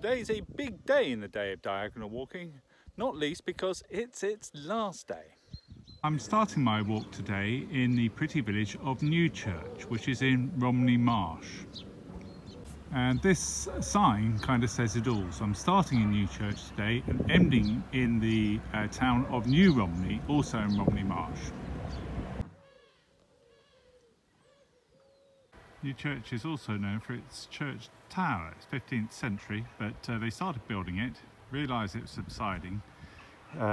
Today is a big day in the day of diagonal walking, not least because it's its last day. I'm starting my walk today in the pretty village of Newchurch, which is in Romney Marsh. And this sign kind of says it all. So I'm starting in Newchurch today and ending in the town of New Romney, also in Romney Marsh. Newchurch is also known for its church tower. It's 15th century, but they started building it, realised it was subsiding,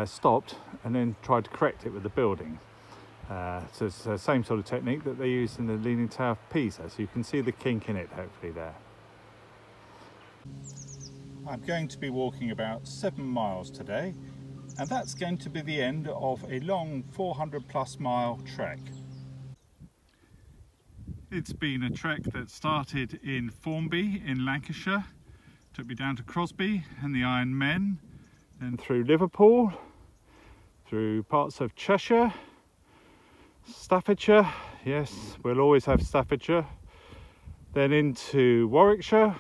stopped and then tried to correct it with the building. So it's the same sort of technique that they used in the Leaning Tower of Pisa, so you can see the kink in it hopefully there. I'm going to be walking about 7 miles today, and that's going to be the end of a long 400+ mile trek. It's been a trek that started in Formby in Lancashire, took me down to Crosby and the Iron Men, then through Liverpool, through parts of Cheshire, Staffordshire, yes, we'll always have Staffordshire, then into Warwickshire,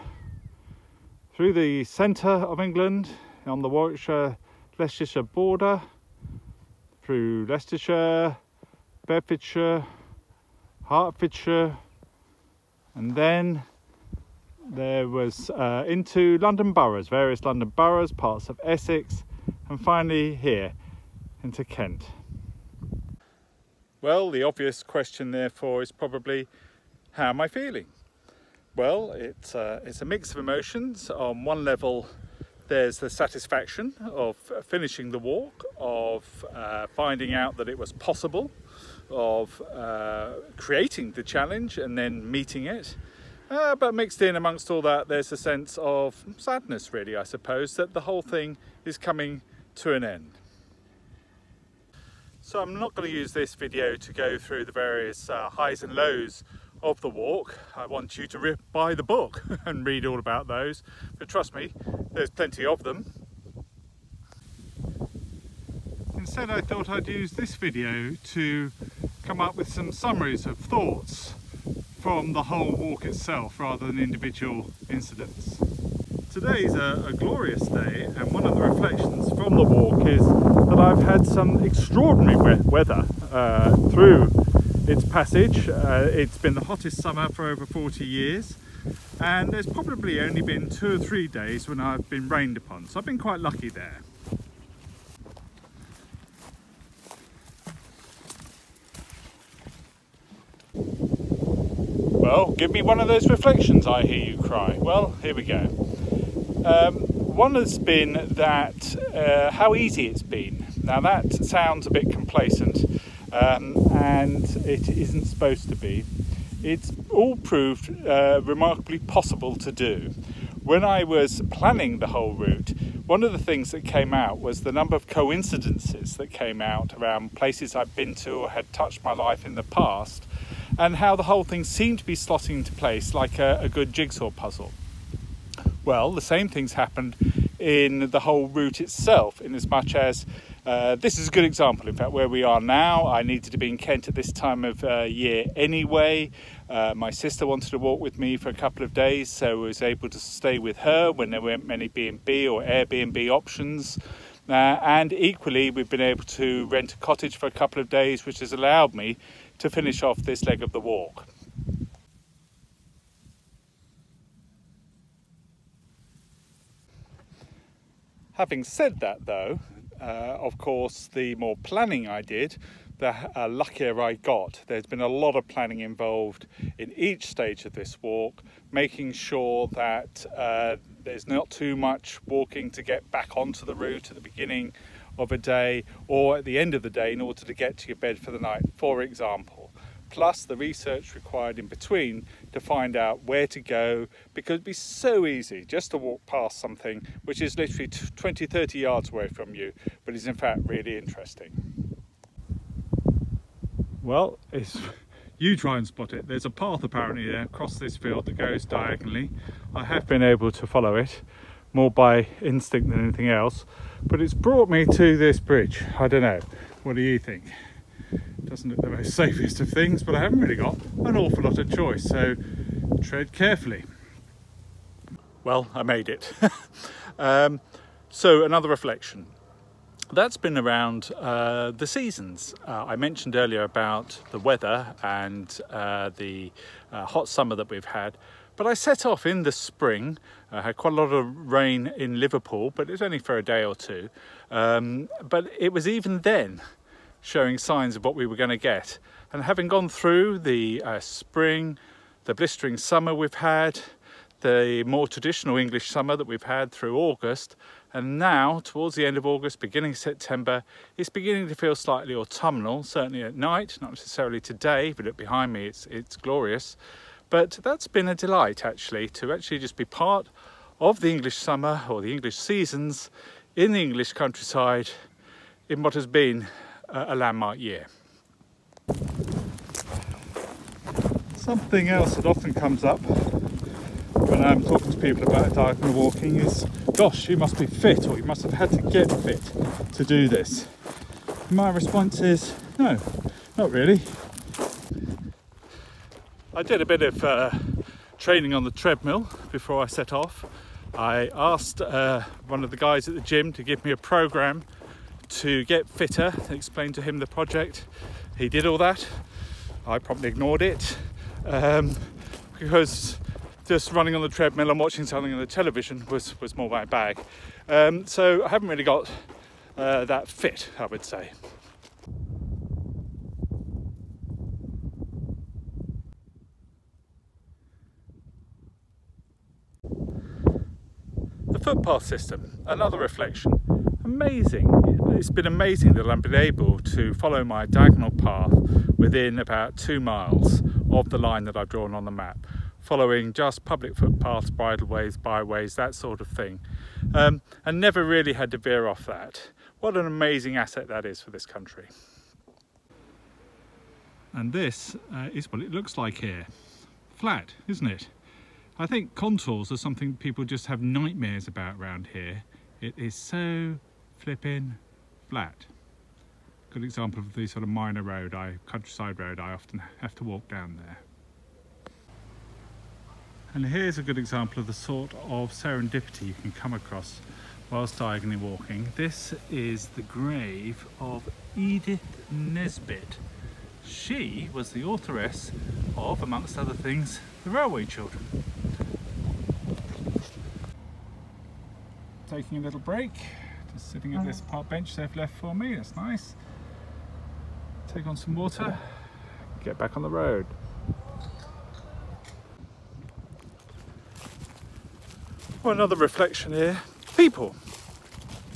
through the centre of England on the Warwickshire-Leicestershire border, through Leicestershire, Bedfordshire, Hertfordshire, and then there was into London boroughs, various London boroughs, parts of Essex, and finally here into Kent. Well, the obvious question therefore is probably, how am I feeling? Well, it's a mix of emotions. On one level, there's the satisfaction of finishing the walk, of finding out that it was possible, of creating the challenge and then meeting it. But mixed in amongst all that, there's a sense of sadness, really, I suppose, that the whole thing is coming to an end. So I'm not going to use this video to go through the various highs and lows of the walk. I want you to buy the book and read all about those, but trust me, there's plenty of them. Instead, I thought I'd use this video to come up with some summaries of thoughts from the whole walk itself rather than individual incidents. Today's a glorious day, and one of the reflections from the walk is that I've had some extraordinary weather through its passage. It's been the hottest summer for over 40 years, and there's probably only been 2 or 3 days when I've been rained upon, so I've been quite lucky there. Well, give me one of those reflections, I hear you cry. Well, here we go. One has been that how easy it's been. Now that sounds a bit complacent, and it isn't supposed to be. It's all proved remarkably possible to do. When I was planning the whole route, one of the things that came out was the number of coincidences that came out around places I'd been to or had touched my life in the past, and how the whole thing seemed to be slotting into place like a good jigsaw puzzle. Well, the same things happened in the whole route itself, in as much as this is a good example. In fact, where we are now, I needed to be in Kent at this time of year anyway. My sister wanted to walk with me for a couple of days, so I was able to stay with her when there weren't many B&B or Airbnb options. And equally, we've been able to rent a cottage for a couple of days, which has allowed me to finish off this leg of the walk. Having said that though, of course, the more planning I did, the luckier I got. There's been a lot of planning involved in each stage of this walk, making sure that there's not too much walking to get back onto the route at the beginning of a day or at the end of the day in order to get to your bed for the night, for example. Plus the research required in between to find out where to go, because it'd be so easy just to walk past something which is literally 20-30 yards away from you, but is in fact really interesting. Well, you try and spot it. There's a path apparently there across this field that goes diagonally. I have been able to follow it more by instinct than anything else, but it's brought me to this bridge. I don't know, what do you think? Doesn't look the most safest of things, but I haven't really got an awful lot of choice, so tread carefully. well, I made it. So another reflection. That's been around the seasons. I mentioned earlier about the weather and the hot summer that we've had. But I set off in the spring. I had quite a lot of rain in Liverpool, but it was only for a day or two. But it was even then showing signs of what we were going to get. And having gone through the spring, the blistering summer we've had, the more traditional English summer that we've had through August, and now towards the end of August, beginning of September, it's beginning to feel slightly autumnal, certainly at night, not necessarily today. If you look behind me, it's glorious. But that's been a delight actually, to actually just be part of the English summer or the English seasons in the English countryside in what has been a landmark year. Something else that often comes up when I'm talking to people about diagonal walking is, gosh, you must be fit, or you must have had to get fit to do this. My response is, no, not really. I did a bit of training on the treadmill before I set off. I asked one of the guys at the gym to give me a program to get fitter, explained to him the project. He did all that. I promptly ignored it because just running on the treadmill and watching something on the television was more my bag. So I haven't really got that fit, I would say. The footpath system, another reflection. Amazing. It's been amazing that I've been able to follow my diagonal path within about 2 miles of the line that I've drawn on the map, following just public footpaths, bridleways, byways, that sort of thing, and never really had to veer off that. What an amazing asset that is for this country. And this is what it looks like here. Flat, isn't it? I think contours are something people just have nightmares about around here. It is so flipping flat. Good example of the sort of minor road, countryside road, I often have to walk down there. And here's a good example of the sort of serendipity you can come across whilst diagonally walking. This is the grave of Edith Nesbit. She was the authoress of, amongst other things, The Railway Children. Taking a little break, just sitting at this park bench they've left for me, that's nice. Take on some water, get back on the road. Well, another reflection here, people.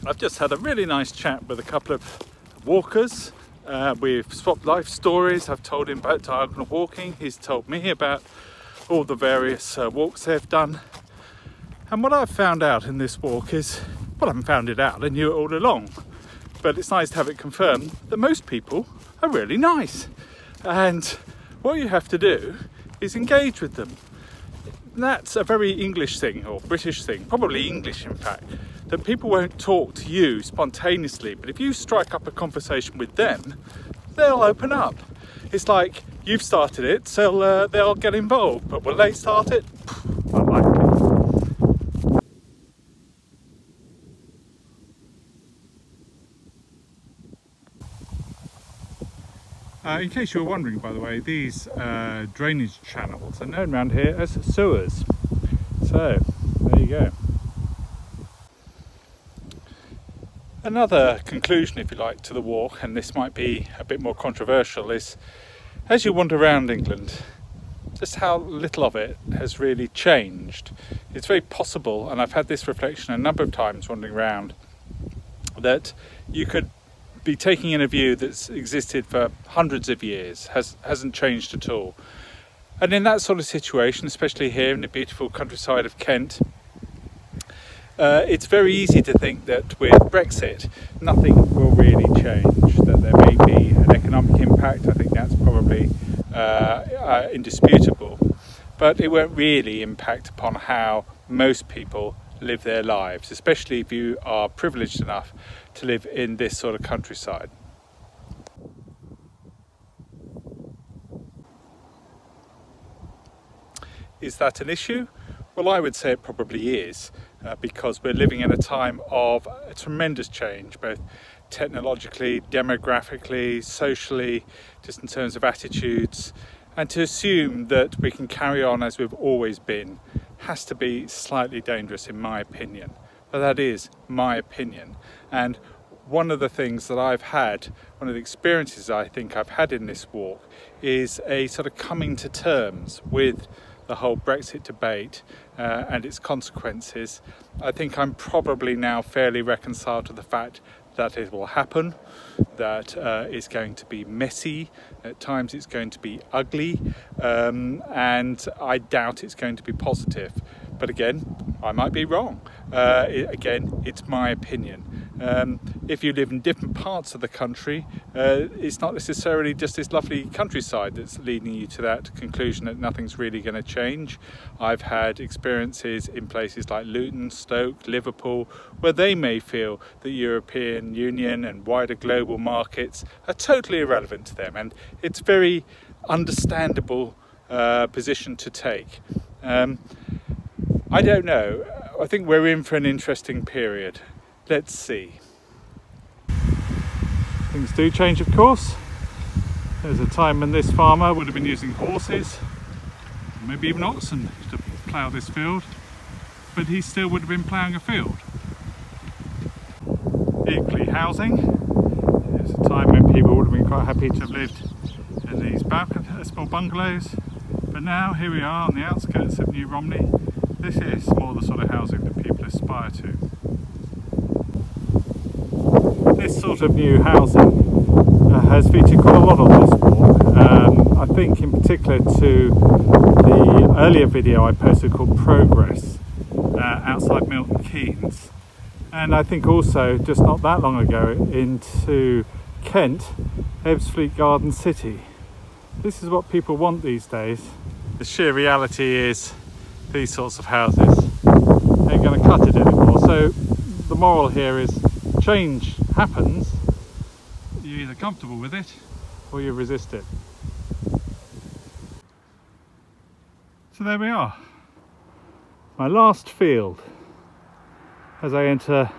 I've just had a really nice chat with a couple of walkers. We've swapped life stories. I've told him about diagonal walking, he's told me about all the various walks they've done. And what I've found out in this walk is, well, I haven't found it out, I knew it all along, but it's nice to have it confirmed that most people are really nice. And what you have to do is engage with them. That's a very English thing, or British thing, probably English in fact, that people won't talk to you spontaneously, but if you strike up a conversation with them, they'll open up. It's like, you've started it, so they'll get involved, but will they start it? Unlikely. In case you were wondering, by the way, these drainage channels are known around here as sewers. So, there you go. Another conclusion, if you like, to the walk, and this might be a bit more controversial, is as you wander around England, just how little of it has really changed. It's very possible, and I've had this reflection a number of times wandering around, that you could be taking in a view that's existed for hundreds of years, hasn't changed at all. And in that sort of situation, especially here in the beautiful countryside of Kent, it's very easy to think that with Brexit nothing will really change, that there may be an economic impact. I think that's probably indisputable, but it won't really impact upon how most people live their lives, especially if you are privileged enough to live in this sort of countryside. Is that an issue? Well, I would say it probably is, because we're living in a time of a tremendous change, both technologically, demographically, socially, just in terms of attitudes. And to assume that we can carry on as we've always been has to be slightly dangerous, in my opinion. But that is my opinion. And one of the things that I've had, one of the experiences I think I've had in this walk, is a sort of coming to terms with the whole Brexit debate and its consequences. I think I'm probably now fairly reconciled to the fact that it will happen, that it's going to be messy, at times it's going to be ugly, and I doubt it's going to be positive. But again, I might be wrong. Again, it's my opinion. If you live in different parts of the country, it's not necessarily just this lovely countryside that's leading you to that conclusion that nothing's really going to change. I've had experiences in places like Luton, Stoke, Liverpool, where they may feel the European Union and wider global markets are totally irrelevant to them, and it's a very understandable position to take. I don't know. I think we're in for an interesting period. Let's see. Things do change, of course. There's a time when this farmer would have been using horses, maybe even oxen, to plough this field, but he still would have been ploughing a field. Equally, housing. There's a time when people would have been quite happy to have lived in these small bungalows, but now here we are on the outskirts of New Romney. This is more the sort of housing that people aspire to. This sort of new housing has featured quite a lot on this walk. I think in particular to the earlier video I posted called Progress outside Milton Keynes, and I think also just not that long ago into Kent, Ebbsfleet Garden City. This is what people want these days. The sheer reality is these sorts of houses ain't going to cut it anymore. So the moral here is change happens, you're either comfortable with it or you resist it. So there we are, my last field as I enter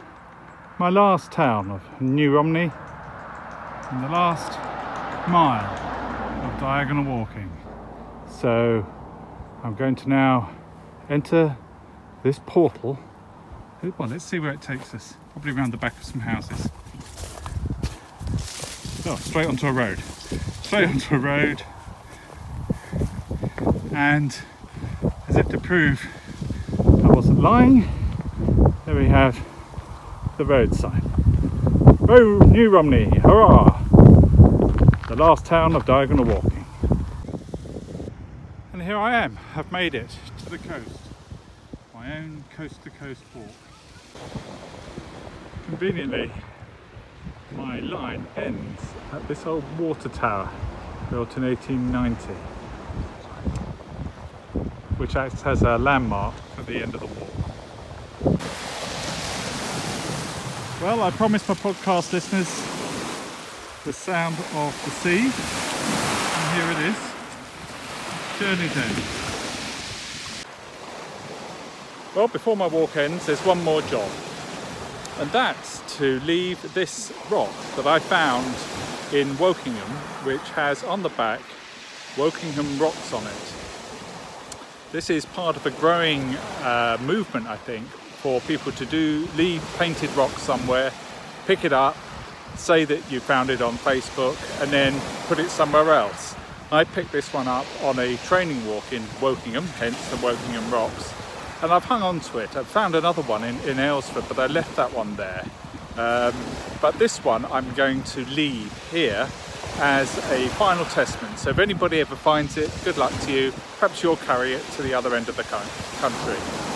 my last town of New Romney and the last mile of diagonal walking. So I'm going to now enter this portal. Well, let's see where it takes us. Probably around the back of some houses. Oh, straight onto a road. Straight onto a road. And as if to prove I wasn't lying, there we have the road sign. Oh, New Romney, hurrah! The last town of diagonal walking. And here I am, I've made it to the coast. My own coast-to-coast walk. Conveniently, my line ends at this old water tower built in 1890, which acts as a landmark for the end of the walk. Well, I promised my podcast listeners the sound of the sea, and here it is. Journey's end. Well, before my walk ends, there's one more job, and that's to leave this rock that I found in Wokingham, which has on the back Wokingham Rocks on it. This is part of a growing movement, I think, for people to leave painted rocks somewhere, pick it up, say that you found it on Facebook, and then put it somewhere else. I picked this one up on a training walk in Wokingham, hence the Wokingham Rocks. And I've hung on to it. I've found another one in Aylesford, but I left that one there. But this one I'm going to leave here as a final testament. So if anybody ever finds it, good luck to you. Perhaps you'll carry it to the other end of the country.